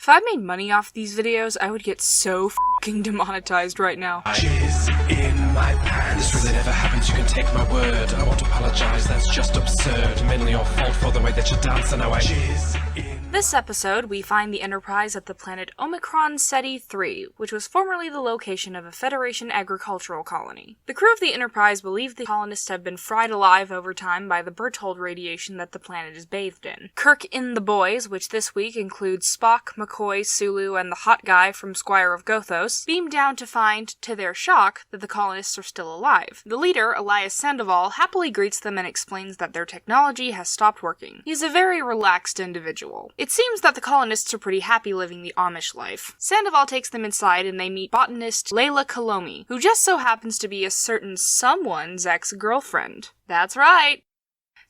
If I made money off these videos, I would get so f***ing demonetized right now. Jizz in my pants. This really never happens, you can take my word. I won't apologize, that's just absurd. Mainly your fault for the way that you dance, and now I jizz in. This episode, we find the Enterprise at the planet Omicron Ceti 3, which was formerly the location of a Federation agricultural colony. The crew of the Enterprise believe the colonists have been fried alive over time by the Berthold radiation that the planet is bathed in. Kirk and the boys, which this week includes Spock, McCoy, Sulu, and the hot guy from Squire of Gothos, beam down to find, to their shock, that the colonists are still alive. The leader, Elias Sandoval, happily greets them and explains that their technology has stopped working. He's a very relaxed individual. It seems that the colonists are pretty happy living the Amish life. Sandoval takes them inside and they meet botanist Layla Kalomi, who just so happens to be a certain someone's ex-girlfriend. That's right.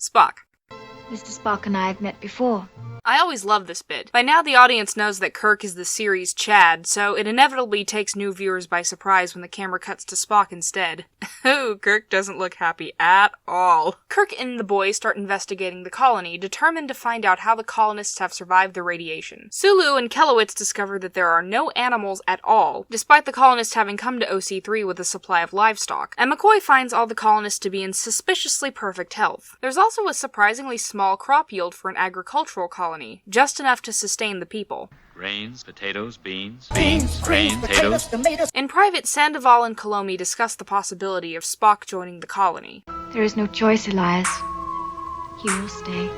Spock. Mr. Spock and I have met before. I always love this bit. By now the audience knows that Kirk is the series' Chad, so it inevitably takes new viewers by surprise when the camera cuts to Spock instead. Oh, Kirk doesn't look happy at all. Kirk and the boys start investigating the colony, determined to find out how the colonists have survived the radiation. Sulu and Kelowitz discover that there are no animals at all, despite the colonists having come to OC3 with a supply of livestock, and McCoy finds all the colonists to be in suspiciously perfect health. There's also a surprisingly small crop yield for an agricultural colony, just enough to sustain the people. Grains, potatoes, beans. Grains, potatoes, tomatoes. In private, Sandoval and Kalomi discuss the possibility of Spock joining the colony. There is no choice, Elias. He will stay.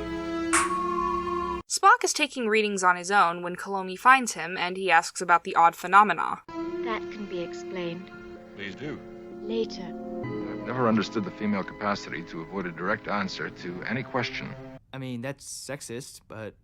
Spock is taking readings on his own when Kalomi finds him and he asks about the odd phenomena. That can be explained Please do. later. I've never understood the female capacity to avoid a direct answer to any question. I mean, that's sexist, but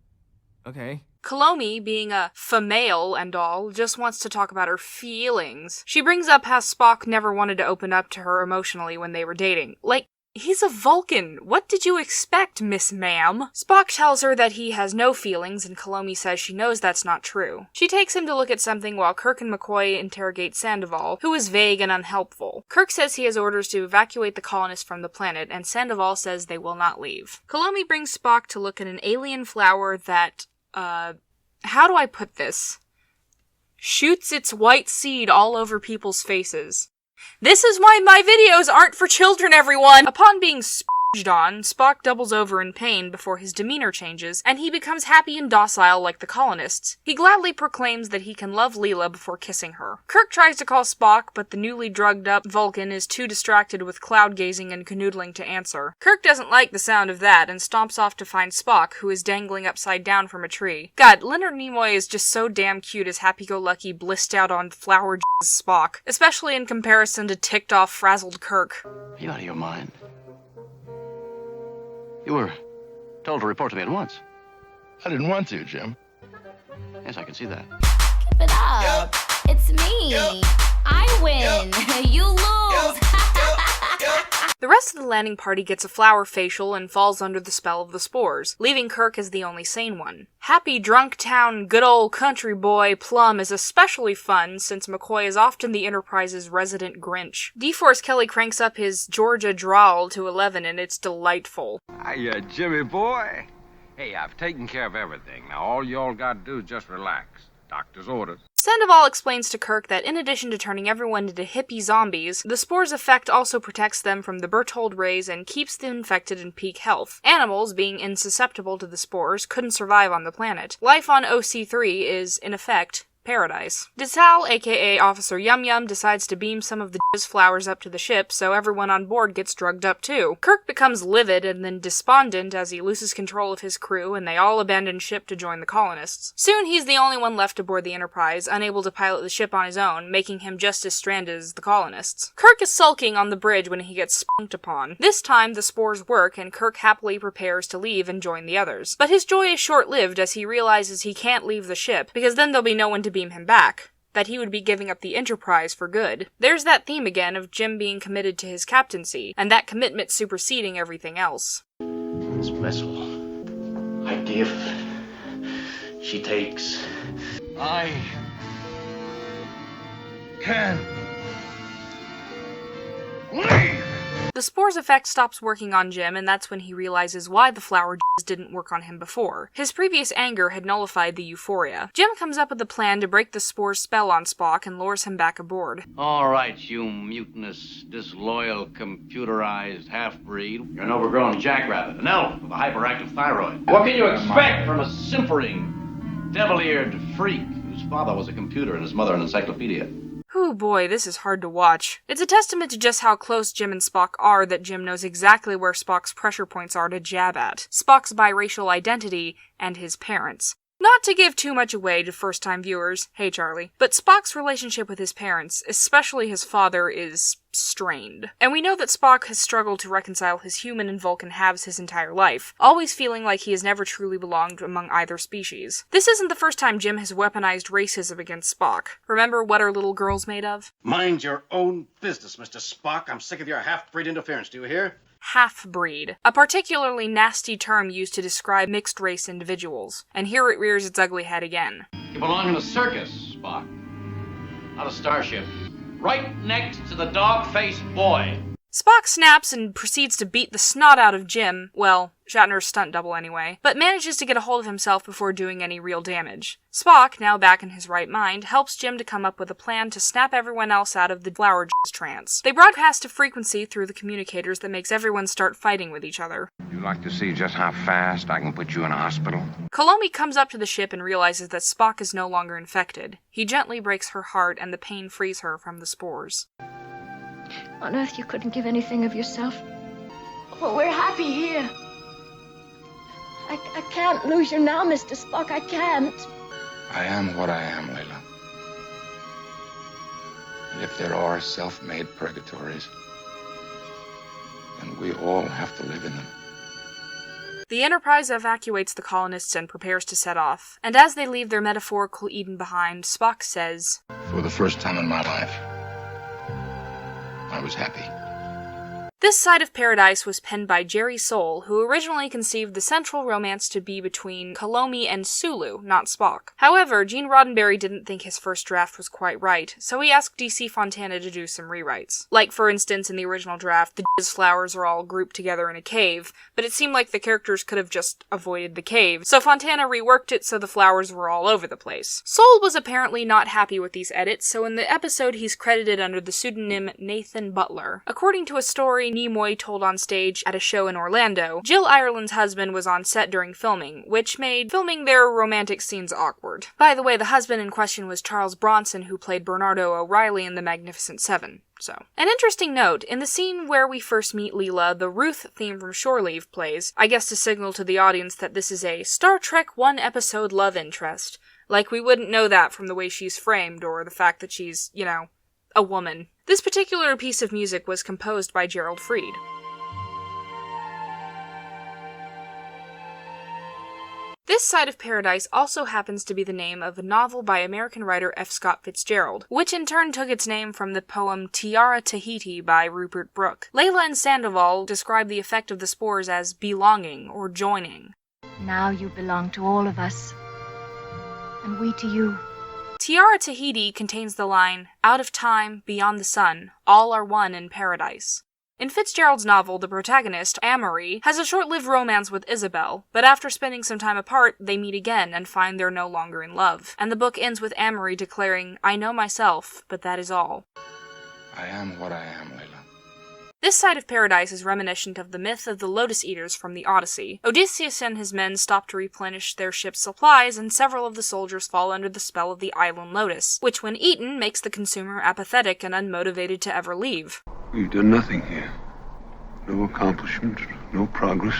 okay. Kalomi, being a female and all, just wants to talk about her feelings. She brings up how Spock never wanted to open up to her emotionally when they were dating. Like, he's a Vulcan. What did you expect, Miss Ma'am? Spock tells her that he has no feelings, and Kalomi says she knows that's not true. She takes him to look at something while Kirk and McCoy interrogate Sandoval, who is vague and unhelpful. Kirk says he has orders to evacuate the colonists from the planet, and Sandoval says they will not leave. Kalomi brings Spock to look at an alien flower that, how do I put this? Shoots its white seed all over people's faces. This is why my videos aren't for children, everyone! Upon being on, Spock doubles over in pain before his demeanor changes, and he becomes happy and docile like the colonists. He gladly proclaims that he can love Leela before kissing her. Kirk tries to call Spock, but the newly drugged-up Vulcan is too distracted with cloud-gazing and canoodling to answer. Kirk doesn't like the sound of that and stomps off to find Spock, who is dangling upside down from a tree. God, Leonard Nimoy is just so damn cute as happy-go-lucky, blissed-out-on flower Spock, especially in comparison to ticked-off, frazzled Kirk. Are you out of your mind? You were told to report to me at once. I didn't want to, Jim. Yes, I can see that. Keep it up. It's me. I win. You lose. The rest of the landing party gets a flower facial and falls under the spell of the spores, leaving Kirk as the only sane one. Happy drunk town good old country boy Plum is especially fun since McCoy is often the Enterprise's resident Grinch. D-Force Kelly cranks up his Georgia drawl to 11 and it's delightful. Hiya, Jimmy boy. Hey, I've taken care of everything. Now all y'all gotta do is just relax. Doctor's orders. Sandoval explains to Kirk that in addition to turning everyone into hippie zombies, the spore's effect also protects them from the Berthold rays and keeps the infected in peak health. Animals, being insusceptible to the spores, couldn't survive on the planet. Life on OC3 is, in effect, paradise. Detal, aka Officer Yum Yum, decides to beam some of the flowers up to the ship, so everyone on board gets drugged up too. Kirk becomes livid and then despondent as he loses control of his crew and they all abandon ship to join the colonists. Soon he's the only one left aboard the Enterprise, unable to pilot the ship on his own, making him just as stranded as the colonists. Kirk is sulking on the bridge when he gets spunked upon. This time the spores work and Kirk happily prepares to leave and join the others. But his joy is short-lived as he realizes he can't leave the ship, because then there'll be no one to beam him back. That he would be giving up the Enterprise for good. There's that theme again of Jim being committed to his captaincy, and that commitment superseding everything else. This vessel, I give, she takes. I can leave. The spore's effect stops working on Jim, and that's when he realizes why the flower didn't work on him before. His previous anger had nullified the euphoria. Jim comes up with a plan to break the spore's spell on Spock and lures him back aboard. All right, you mutinous, disloyal, computerized half-breed. You're an overgrown jackrabbit, an elf with a hyperactive thyroid. What can you expect from a simpering, devil-eared freak whose father was a computer and his mother an encyclopedia? Oh boy, this is hard to watch. It's a testament to just how close Jim and Spock are that Jim knows exactly where Spock's pressure points are to jab at. Spock's biracial identity and his parents. Not to give too much away to first-time viewers, hey Charlie, but Spock's relationship with his parents, especially his father, is strained. And we know that Spock has struggled to reconcile his human and Vulcan halves his entire life, always feeling like he has never truly belonged among either species. This isn't the first time Jim has weaponized racism against Spock. Remember What Are Little Girls Made Of? Mind your own business, Mr. Spock. I'm sick of your half-breed interference, do you hear? Half-breed, a particularly nasty term used to describe mixed-race individuals. And here it rears its ugly head again. You belong in a circus, Spock. Not a starship. Right next to the dog-faced boy. Spock snaps and proceeds to beat the snot out of Jim, well, Shatner's stunt double anyway, but manages to get a hold of himself before doing any real damage. Spock, now back in his right mind, helps Jim to come up with a plan to snap everyone else out of the flower trance. They broadcast a frequency through the communicators that makes everyone start fighting with each other. You like to see just how fast I can put you in a hospital? Kolomi comes up to the ship and realizes that Spock is no longer infected. He gently breaks her heart and the pain frees her from the spores. On Earth, you couldn't give anything of yourself. But we're happy here. I can't lose you now, Mr. Spock. I can't. I am what I am, Layla. And if there are self-made purgatories, then we all have to live in them. The Enterprise evacuates the colonists and prepares to set off. And as they leave their metaphorical Eden behind, Spock says, For the first time in my life, I was happy. This Side of Paradise was penned by Jerry Soule, who originally conceived the central romance to be between Kolomi and Sulu, not Spock. However, Gene Roddenberry didn't think his first draft was quite right, so he asked DC Fontana to do some rewrites. Like, for instance, in the original draft, the jizz flowers are all grouped together in a cave, but it seemed like the characters could have just avoided the cave, so Fontana reworked it so the flowers were all over the place. Soule was apparently not happy with these edits, so in the episode he's credited under the pseudonym Nathan Butler. According to a story Nimoy told on stage at a show in Orlando, Jill Ireland's husband was on set during filming, which made filming their romantic scenes awkward. By the way, the husband in question was Charles Bronson, who played Bernardo O'Reilly in The Magnificent Seven. An interesting note, in the scene where we first meet Leela, the Ruth theme from Shore Leave plays, I guess to signal to the audience that this is a Star Trek one-episode love interest. Like we wouldn't know that from the way she's framed, or the fact that she's, a woman. This particular piece of music was composed by Gerald Fried. This Side of Paradise also happens to be the name of a novel by American writer F. Scott Fitzgerald, which in turn took its name from the poem Tiara Tahiti by Rupert Brooke. Layla and Sandoval describe the effect of the spores as belonging or joining. Now you belong to all of us, and we to you. Tiara Tahiti contains the line, "Out of time, beyond the sun, all are one in paradise." In Fitzgerald's novel, the protagonist, Amory, has a short-lived romance with Isabel, but after spending some time apart, they meet again and find they're no longer in love. And the book ends with Amory declaring, "I know myself, but that is all." I am what I am, Layla. This Side of Paradise is reminiscent of the myth of the Lotus Eaters from the Odyssey. Odysseus and his men stop to replenish their ship's supplies, and several of the soldiers fall under the spell of the island lotus, which when eaten makes the consumer apathetic and unmotivated to ever leave. We've done nothing here. No accomplishment, no progress.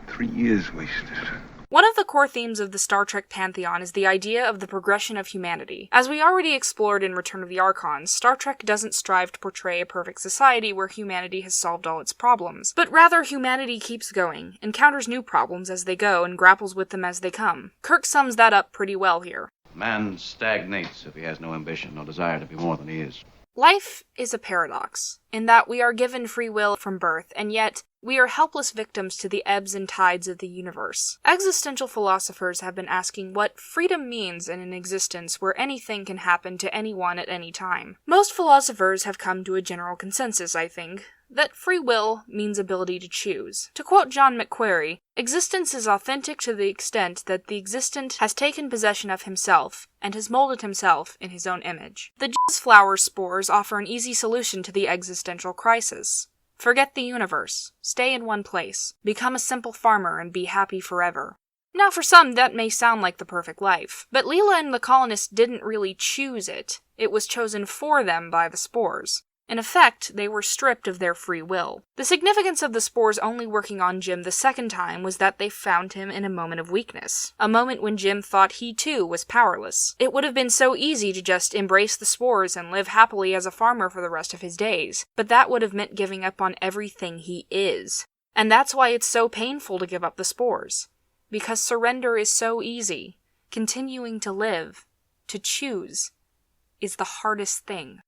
3 years wasted. One of the core themes of the Star Trek pantheon is the idea of the progression of humanity. As we already explored in Return of the Archons, Star Trek doesn't strive to portray a perfect society where humanity has solved all its problems, but rather humanity keeps going, encounters new problems as they go, and grapples with them as they come. Kirk sums that up pretty well here. Man stagnates if he has no ambition, no desire to be more than he is. Life is a paradox, in that we are given free will from birth, and yet we are helpless victims to the ebbs and tides of the universe. Existential philosophers have been asking what freedom means in an existence where anything can happen to anyone at any time. Most philosophers have come to a general consensus, I think, that free will means ability to choose. To quote John McQuarrie, existence is authentic to the extent that the existent has taken possession of himself and has molded himself in his own image. The jizz flower spores offer an easy solution to the existential crisis. Forget the universe. Stay in one place. Become a simple farmer and be happy forever. Now, for some, that may sound like the perfect life, but Leela and the colonists didn't really choose it. It was chosen for them by the spores. In effect, they were stripped of their free will. The significance of the spores only working on Jim the second time was that they found him in a moment of weakness. A moment when Jim thought he too was powerless. It would have been so easy to just embrace the spores and live happily as a farmer for the rest of his days, but that would have meant giving up on everything he is. And that's why it's so painful to give up the spores. Because surrender is so easy. Continuing to live, to choose, is the hardest thing.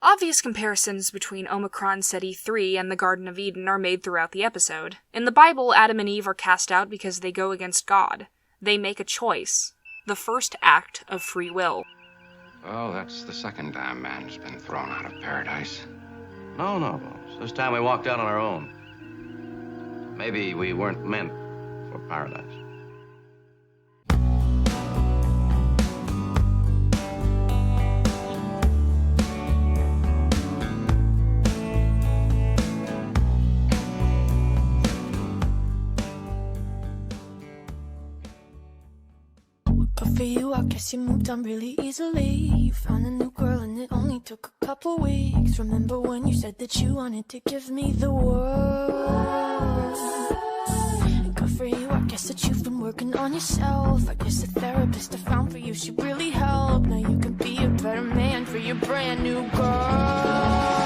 Obvious comparisons between Omicron Ceti 3 and the Garden of Eden are made throughout the episode. In the Bible, Adam and Eve are cast out because they go against God. They make a choice. The first act of free will. Well, that's the second time man's been thrown out of paradise. No, boss. This time we walked out on our own. Maybe we weren't meant for paradise. Good for you, I guess you moved on really easily. You found a new girl and it only took a couple weeks. Remember when you said that you wanted to give me the world? Good for you, I guess that you've been working on yourself. I guess the therapist I found for you should really help. Now you can be a better man for your brand new girl.